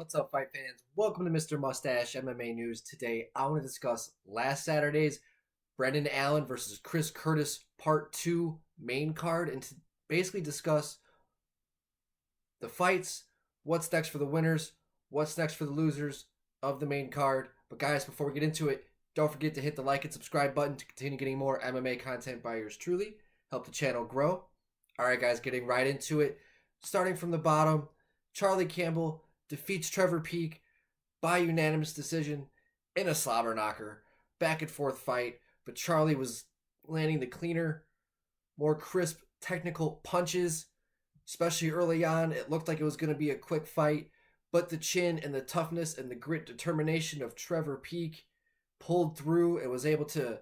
What's up, fight fans? Welcome to Mr. Mustache MMA News. Today, I want to discuss last Saturday's Brendan Allen versus Chris Curtis Part 2 main card and to basically discuss the fights, what's next for the winners, what's next for the losers of the main card. But guys, before we get into it, don't forget to hit the like and subscribe button to continue getting more MMA content by yours truly. Help the channel grow. All right, guys, getting right into it. Starting from the bottom, Charlie Campbell defeats Trevor Peek by unanimous decision in a slobber knocker. Back and forth fight, but Charlie was landing the cleaner, more crisp technical punches, especially early on. It looked like it was going to be a quick fight, but the chin and the toughness and the grit determination of Trevor Peek pulled through and was able to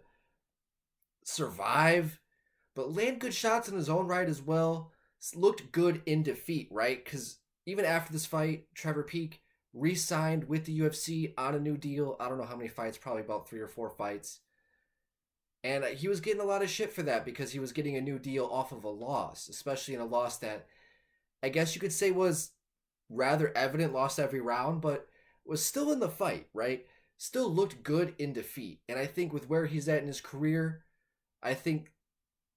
survive, but land good shots in his own right as well. Looked good in defeat, right? Because even after this fight, Trevor Peek re-signed with the UFC on a new deal. I don't know how many fights, probably about 3 or 4 fights. And he was getting a lot of shit for that because he was getting a new deal off of a loss, especially in a loss that I guess you could say was rather evident, lost every round, but was still in the fight, right? Still looked good in defeat. And I think with where he's at in his career, I think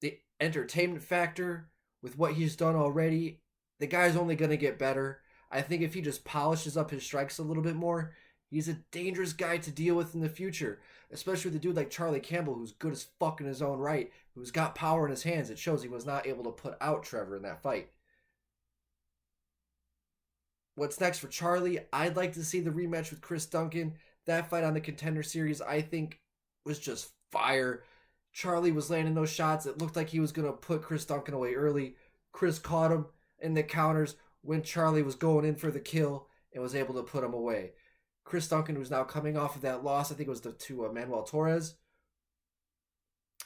the entertainment factor with what he's done already, the guy's only going to get better. I think if he just polishes up his strikes a little bit more, he's a dangerous guy to deal with in the future, especially with a dude like Charlie Campbell, who's good as fuck in his own right, who's got power in his hands. It shows he was not able to put out Trevor in that fight. What's next for Charlie? I'd like to see the rematch with Chris Duncan. That fight on the Contender Series, I think, was just fire. Charlie was landing those shots. It looked like he was going to put Chris Duncan away early. Chris caught him in the counters when Charlie was going in for the kill and was able to put him away. Chris Duncan, who's now coming off of that loss, I think it was to Manuel Torres.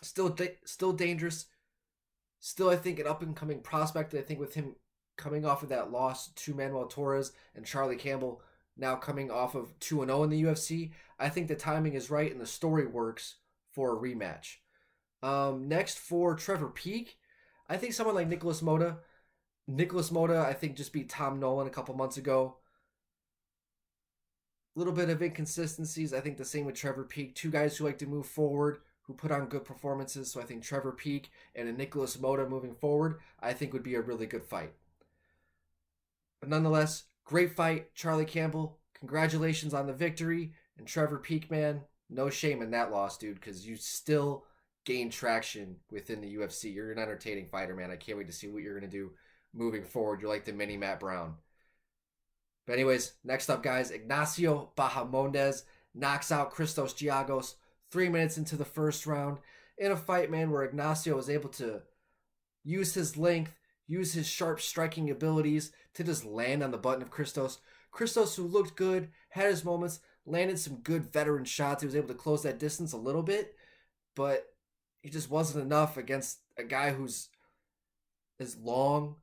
Still dangerous. Still, I think, an up-and-coming prospect. I think with him coming off of that loss to Manuel Torres and Charlie Campbell now coming off of 2-0 in the UFC, I think the timing is right and the story works for a rematch. Next for Trevor Peek, I think someone like Nicholas Mota. Nicholas Mota, I think, just beat Tom Nolan a couple months ago. A little bit of inconsistencies. I think the same with Trevor Peek. Two guys who like to move forward, who put on good performances. So I think Trevor Peek and a Nicholas Mota moving forward, I think would be a really good fight. But nonetheless, great fight. Charlie Campbell, congratulations on the victory. And Trevor Peek, man, no shame in that loss, dude, because you still gain traction within the UFC. You're an entertaining fighter, man. I can't wait to see what you're going to do moving forward. You're like the mini Matt Brown. But anyways, next up, guys, Ignacio Bahamondes knocks out Christos Giagos 3 minutes into the first round in a fight, man, where Ignacio was able to use his length, use his sharp striking abilities to just land on the button of Christos. Christos, who looked good, had his moments, landed some good veteran shots. He was able to close that distance a little bit, but he just wasn't enough against a guy who's as long,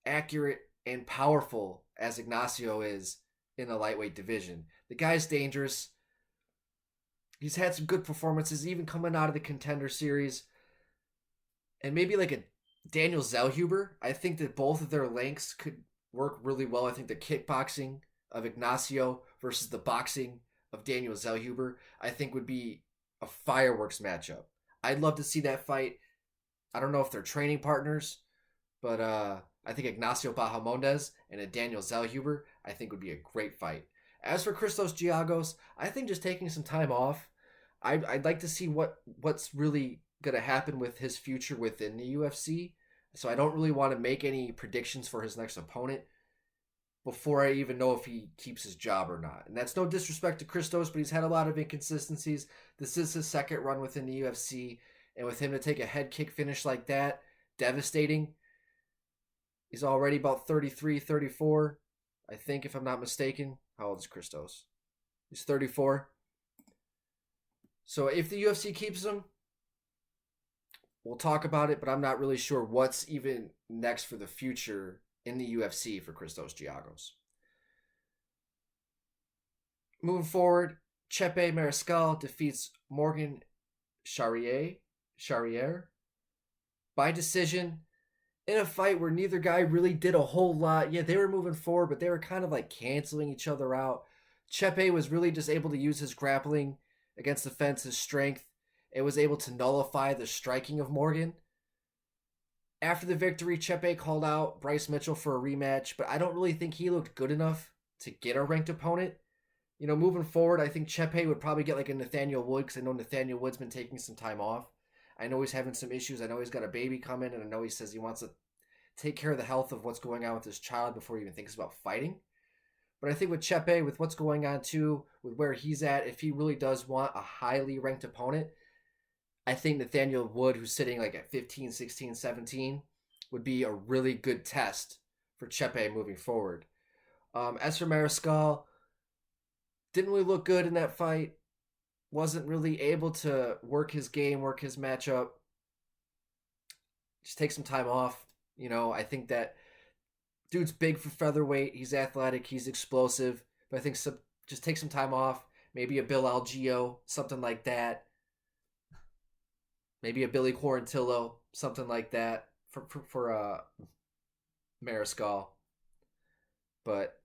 accurate, and powerful as Ignacio is in the lightweight division. The guy's dangerous. He's had some good performances, even coming out of the Contender Series. And maybe like a Daniel Zellhuber. I think that both of their lengths could work really well. I think the kickboxing of Ignacio versus the boxing of Daniel Zellhuber, I think would be a fireworks matchup. I'd love to see that fight. I don't know if they're training partners, but I think Ignacio Bahamondes and a Daniel Zellhuber, I think would be a great fight. As for Christos Giagos, I think just taking some time off. I'd like to see what's really going to happen with his future within the UFC. So I don't really want to make any predictions for his next opponent before I even know if he keeps his job or not. And that's no disrespect to Christos, but he's had a lot of inconsistencies. This is his second run within the UFC. And with him to take a head kick finish like that, devastating. He's already about 33, 34, I think, if I'm not mistaken. How old is Christos? He's 34. So if the UFC keeps him, we'll talk about it, but I'm not really sure what's even next for the future in the UFC for Christos Giagos. Moving forward, Chepe Mariscal defeats Morgan Charrier by decision in a fight where neither guy really did a whole lot. Yeah, they were moving forward, but they were kind of like canceling each other out. Chepe was really just able to use his grappling against the fence, his strength. It was able to nullify the striking of Morgan. After the victory, Chepe called out Bryce Mitchell for a rematch, but I don't really think he looked good enough to get a ranked opponent. Moving forward, I think Chepe would probably get like a Nathaniel Wood, because I know Nathaniel Wood's been taking some time off. I know he's having some issues. I know he's got a baby coming, and I know he says he wants to take care of the health of what's going on with his child before he even thinks about fighting. But I think with Chepe, with what's going on too, with where he's at, if he really does want a highly ranked opponent, I think Nathaniel Wood, who's sitting like at 15, 16, 17, would be a really good test for Chepe moving forward. As for Mariscal, didn't really look good in that fight. Wasn't really able to work his game, work his matchup. Just take some time off. I think that dude's big for featherweight. He's athletic. He's explosive. But I think just take some time off. Maybe a Bill Algeo, something like that. Maybe a Billy Quarantillo, something like that for Mariscal. But,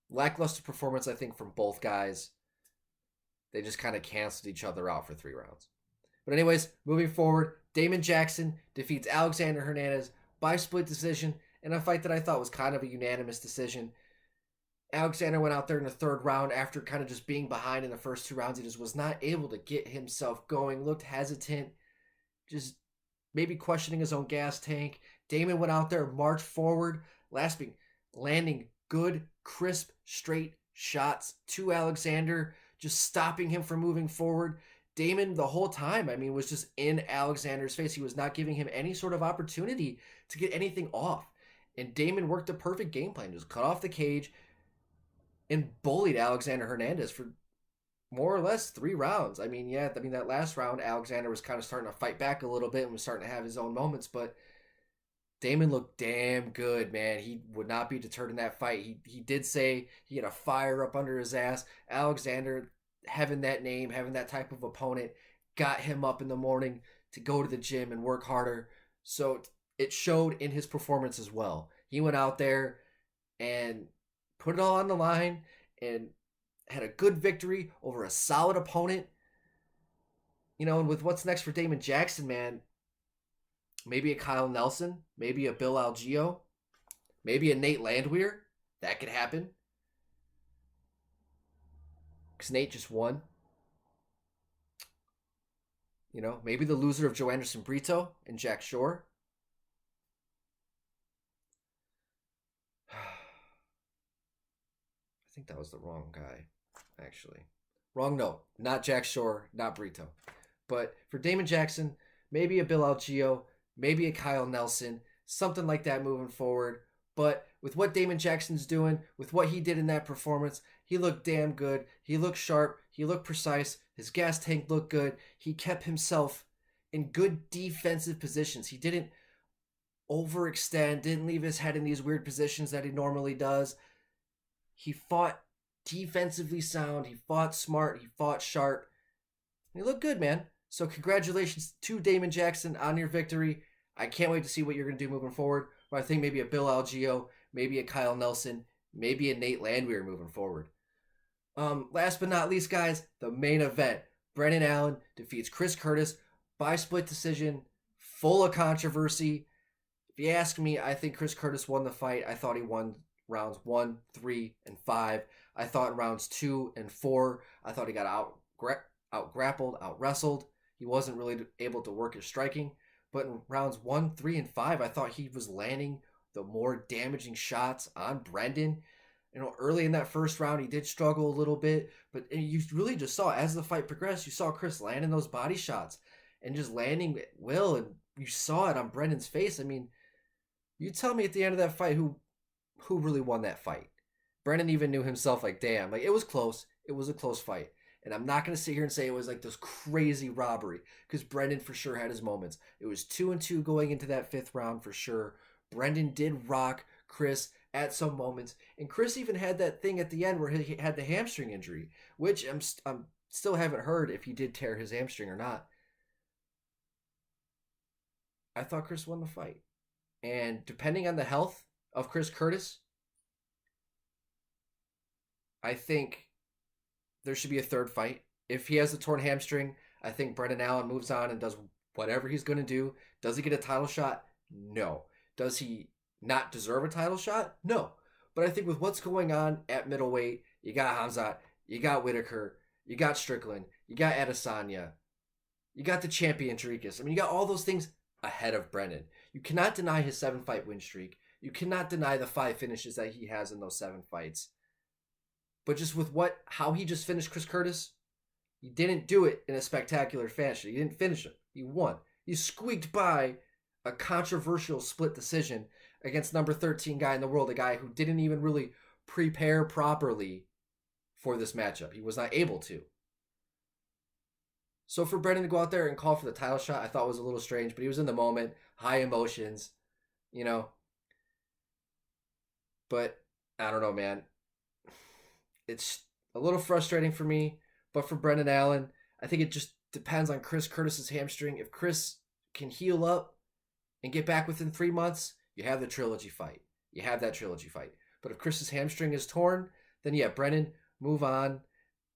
lackluster performance, I think, from both guys. They just kind of canceled each other out for 3 rounds. But anyways, moving forward, Damon Jackson defeats Alexander Hernandez by split decision in a fight that I thought was kind of a unanimous decision. Alexander went out there in the 3rd round after kind of just being behind in the first 2 rounds. He just was not able to get himself going, looked hesitant, just maybe questioning his own gas tank. Damon went out there, marched forward, landing good, crisp, straight shots to Alexander, just stopping him from moving forward. Damon, the whole time, was just in Alexander's face. He was not giving him any sort of opportunity to get anything off. And Damon worked a perfect game plan, just cut off the cage and bullied Alexander Hernandez for more or less 3 rounds. That last round, Alexander was kind of starting to fight back a little bit and was starting to have his own moments, but Damon looked damn good, man. He would not be deterred in that fight. He did say he had a fire up under his ass. Alexander, having that name, having that type of opponent, got him up in the morning to go to the gym and work harder. So it showed in his performance as well. He went out there and put it all on the line and had a good victory over a solid opponent. And with what's next for Damon Jackson, man, maybe a Kyle Nelson, maybe a Bill Algeo, maybe a Nate Landwehr. That could happen. Because Nate just won. Maybe the loser of Joe Anderson Brito and Jack Shore. I think that was the wrong guy, actually. Wrong note. Not Jack Shore, not Brito. But for Damon Jackson, maybe a Bill Algeo, maybe a Kyle Nelson, something like that moving forward. But with what Damon Jackson's doing, with what he did in that performance, he looked damn good. He looked sharp. He looked precise. His gas tank looked good. He kept himself in good defensive positions. He didn't overextend, didn't leave his head in these weird positions that he normally does. He fought defensively sound. He fought smart. He fought sharp. He looked good, man. So congratulations to Damon Jackson on your victory. I can't wait to see what you're going to do moving forward. But I think maybe a Bill Algeo, maybe a Kyle Nelson, maybe a Nate Landwehr moving forward. Last but not least, guys, the main event. Brendan Allen defeats Chris Curtis by split decision, full of controversy. If you ask me, I think Chris Curtis won the fight. I thought he won rounds 1, 3, and 5. I thought in rounds 2 and 4, I thought he got out grappled, out wrestled. He wasn't really able to work his striking. But in rounds 1, 3, and 5, I thought he was landing the more damaging shots on Brendan. Early in that first round, he did struggle a little bit. But you really just saw, as the fight progressed, you saw Chris landing those body shots and just landing at will. And you saw it on Brendan's face. You tell me at the end of that fight who really won that fight. Brendan even knew himself, like, damn, like, it was close. It was a close fight. And I'm not going to sit here and say it was like this crazy robbery, because Brendan for sure had his moments. It was 2-2 going into that 5th round for sure. Brendan did rock Chris at some moments. And Chris even had that thing at the end where he had the hamstring injury, which I'm still haven't heard if he did tear his hamstring or not. I thought Chris won the fight. And depending on the health of Chris Curtis, I think there should be a third fight. If he has a torn hamstring, I think Brendan Allen moves on and does whatever he's going to do. Does he get a title shot? No. Does he not deserve a title shot? No. But I think with what's going on at middleweight, you got Hamzat, you got Whitaker, you got Strickland, you got Adesanya, you got the champion Jarikas. I mean, you got all those things ahead of Brennan. You cannot deny his 7-fight win streak. You cannot deny the 5 finishes that he has in those 7 fights. But just with how he just finished Chris Curtis, he didn't do it in a spectacular fashion. He didn't finish him. He won. He squeaked by a controversial split decision against number 13 guy in the world, a guy who didn't even really prepare properly for this matchup. He was not able to. So for Brendan to go out there and call for the title shot, I thought was a little strange, but he was in the moment, high emotions, you know. But I don't know, man. It's a little frustrating for me, but for Brendan Allen, I think it just depends on Chris Curtis's hamstring. If Chris can heal up and get back within 3 months, you have the trilogy fight. You have that trilogy fight. But if Chris's hamstring is torn, then yeah, Brendan, move on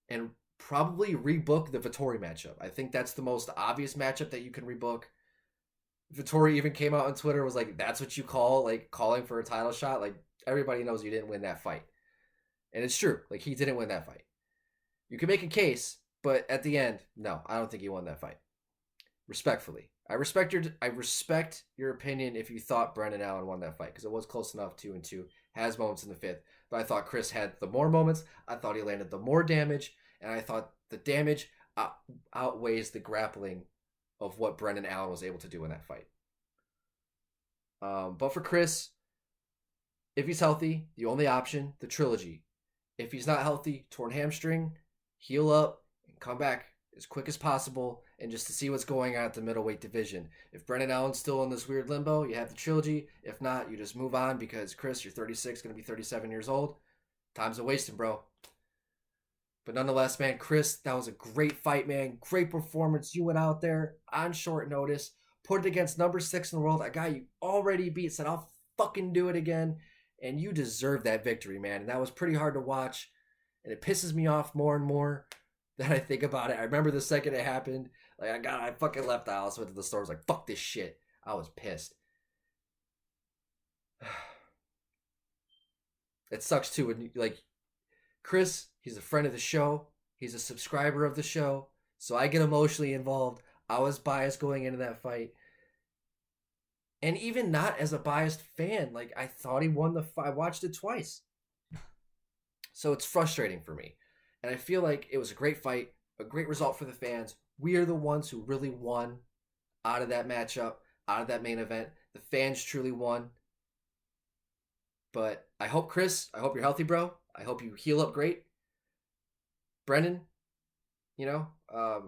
and probably rebook the Vettori matchup. I think that's the most obvious matchup that you can rebook. Vettori even came out on Twitter, was like, that's what you call, like, calling for a title shot? Like, everybody knows you didn't win that fight. And it's true. Like, he didn't win that fight. You can make a case, but at the end, no, I don't think he won that fight. Respectfully. I respect your opinion if you thought Brendan Allen won that fight, because it was close enough, 2-2. Has moments in the 5th. But I thought Chris had the more moments. I thought he landed the more damage. And I thought the damage outweighs the grappling of what Brendan Allen was able to do in that fight. But for Chris, if he's healthy, the only option, the trilogy. If he's not healthy, torn hamstring, heal up, and come back as quick as possible, and just to see what's going on at the middleweight division. If Brendan Allen's still in this weird limbo, you have the trilogy. If not, you just move on, because Chris, you're 36, going to be 37 years old. Time's a wasting, bro. But nonetheless, man, Chris, that was a great fight, man. Great performance. You went out there on short notice, put it against number 6 in the world, a guy you already beat, said, I'll fucking do it again. And you deserve that victory, man. And that was pretty hard to watch. And it pisses me off more and more that I think about it. I remember the second it happened. Like, I fucking left the house, went to the store, was like, fuck this shit. I was pissed. It sucks too when, like, Chris, he's a friend of the show. He's a subscriber of the show. So I get emotionally involved. I was biased going into that fight. And even not as a biased fan, like, I thought he won the fight. I watched it twice. So it's frustrating for me. And I feel like it was a great fight, a great result for the fans. We are the ones who really won out of that matchup, out of that main event. The fans truly won. But I hope, Chris, I hope you're healthy, bro. I hope you heal up great. Brendan, you know, I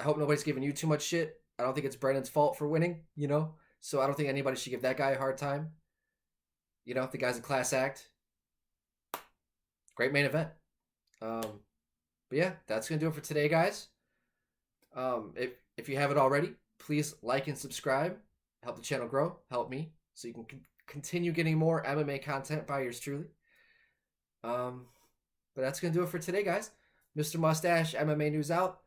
hope nobody's giving you too much shit. I don't think it's Brendan's fault for winning, you know? So I don't think anybody should give that guy a hard time. You know, the guy's a class act. Great main event. But yeah, that's going to do it for today, guys. If you haven't already, please like and subscribe. Help the channel grow. Help me so you can continue getting more MMA content by yours truly. But that's going to do it for today, guys. Mr. Mustache, MMA News out.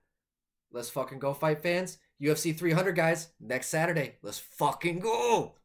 Let's fucking go, fight fans. UFC 300, guys, next Saturday. Let's fucking go.